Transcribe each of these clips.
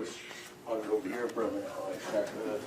push on it over here for a minute while I start with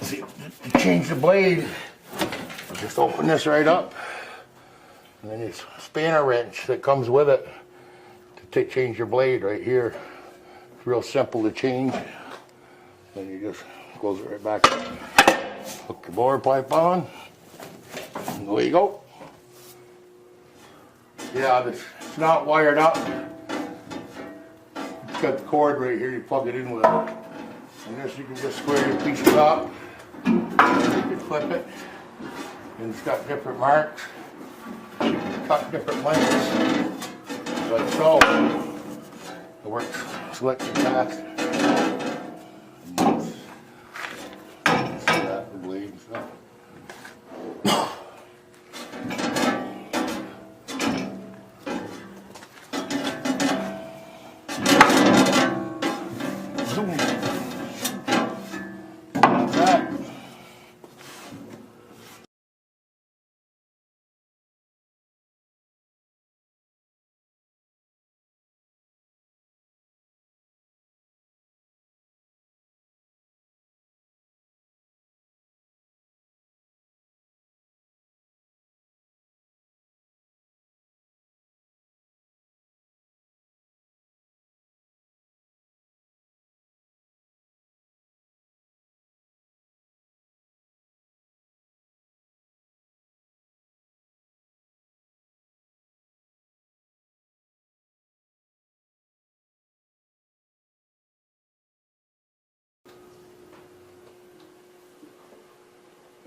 see, to change the blade, just open this right up, and then it's a spanner wrench that comes with it to change your blade right here. It's real simple to change. Then you just close it right back up. Hook your board pipe on, and there you go. Yeah, it's not wired up. It's got the cord right here, you plug it in with it. And this you can just square your piece up. You can flip it, and it's got different marks. You can cut different lengths, like so. It works slick and fast. See that, the blade and stuff.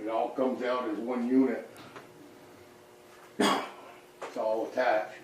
It all comes out as one unit. It's all attached.